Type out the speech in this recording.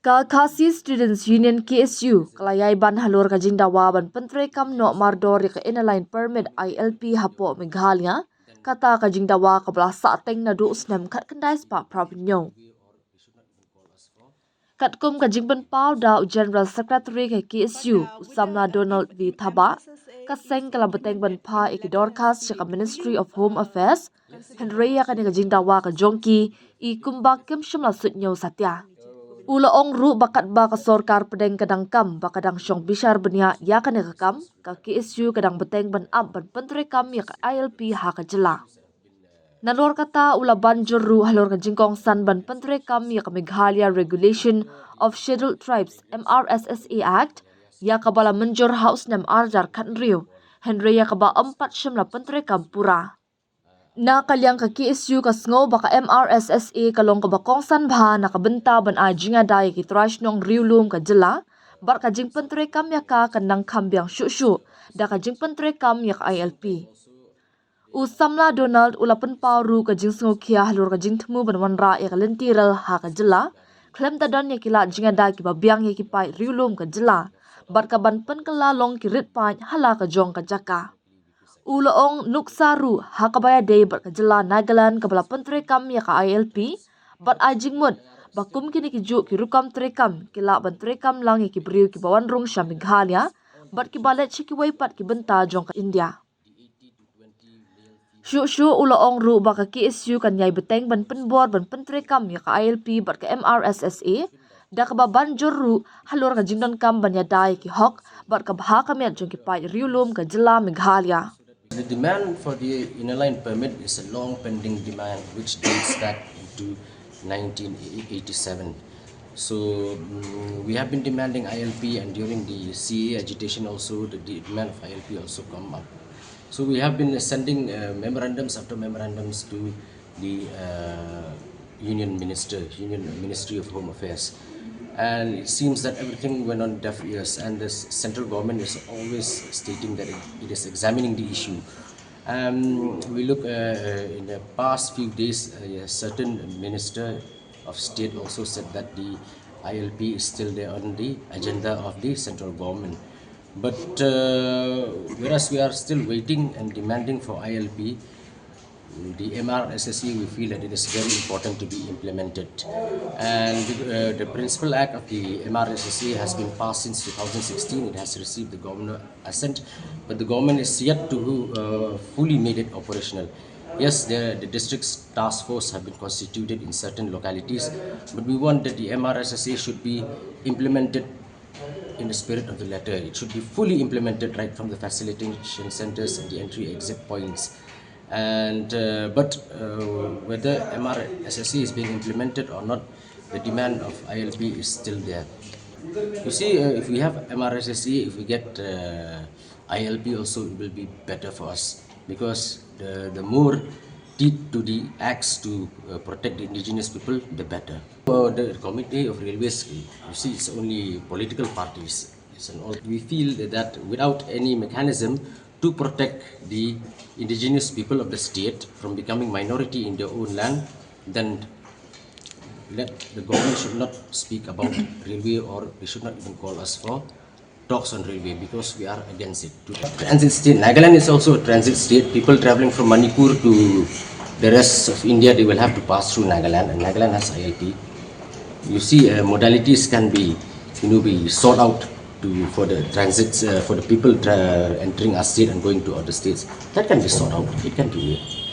KSU Students Union KSU kalayay ban halor kajing Dawa ban pyntreikam no mardor ka inaline permit ILP hapo Meghalaya kata kajing Dawa kabla sa teng na du usnem kat kendai spa pravinyo. Katkum kajing ban pau da General Secretary ke KSU usamna Donald V Thaba kaseng kala beteng ban pa ikidorkas sa Ministry of Home Affairs Henrya kani kajing Dawa ka jongki I kumbak kem shimla sutnyo satya. Ula ong ru bakat ba ka Sorkar Pdeng kadang kam ba kadang syong bishar benya ya ka nekakam ka KSU kadang beteng ban am ban pyntreikam ya ka ILP ha ka Jylla. Nalor kata ula banjur ru halor ka jingkong san ban pyntreikam ya ka Meghalaya Regulation of Scheduled Tribes MRSSA Act ya ka bala menjur haus nem arjar kan riu Henry ya ka ba 4 syamla pyntreikam pura. Na kalyang ka KSU ka sngo baka MRSSA kalong ka bakong sanbha nakabenta ban ajinga dai ki trash nong riulum ka Jylla bar ka jing pyntreikam ya ka kanang kambyang syusyu da ka jing pyntreikam ya ka ILP. Usamla Donald ulapan paru ka jing sngo kia halur ka jing temu ban wanra ya ka lentiral ha ka Jylla klem tadan ya kila jinga dai ki babyang ya ki pai riulum ka Jylla bar ka ban penkala long ki rit pa hala ka jong ka jaka. Ulaong nuksaru hakabaya day bar ka Jylla Nagaland kabala pyntreikam ya ka ILP bat ajing mud bakum kini ki juk ki rukam treikam kila ban treikam lang ki briu ki bawan rung sya Meghalaya bat ki balet chi ki waipat ki benta jong ka India. Syu ulaong ru ba ka KSU kan yai beteng ban penbor ban pyntreikam ya ka ILP bat ka MRSSA da ka banjur ru halor ka jingdon kam ban ya dai ki hok bat ka bha kamet jong ki pai riulum ka Jylla Meghalaya. The demand for the inner-line permit is a long-pending demand which dates back to 1987. So we have been demanding ILP, and during the CA agitation also the demand of ILP also come up. So we have been sending memorandums after memorandums to the Union Ministry of Home Affairs. And it seems that everything went on deaf ears, and the central government is always stating that it is examining the issue. We look in the past few days, a certain minister of state also said that the ILP is still there on the agenda of the central government. But whereas we are still waiting and demanding for ILP, the MRSSA, we feel that it is very important to be implemented, and the principal act of the MRSSA has been passed since 2016. It has received the governor assent, but the government is yet to fully made it operational. Yes, the district's task force have been constituted in certain localities, but we want that the MRSSA should be implemented in the spirit of the letter. It should be fully implemented right from the facilitation centers and the entry-exit points. And whether MRSSA is being implemented or not, the demand of ILP is still there. You see, if we have MRSSA, if we get ILP also, it will be better for us, because the more teeth to the axe to protect the indigenous people, the better. The Committee of Railways, you see, it's only political parties. We feel that without any mechanism to protect the indigenous people of the state from becoming minority in their own land, then the government should not speak about railway, or they should not even call us for talks on railway, because we are against it. Transit state, Nagaland is also a transit state. People traveling from Manipur to the rest of India, they will have to pass through Nagaland, and Nagaland has ILP. You see, modalities can be sought out for the transits, for the people entering our state and going to other states. That can be sought out. It can be made.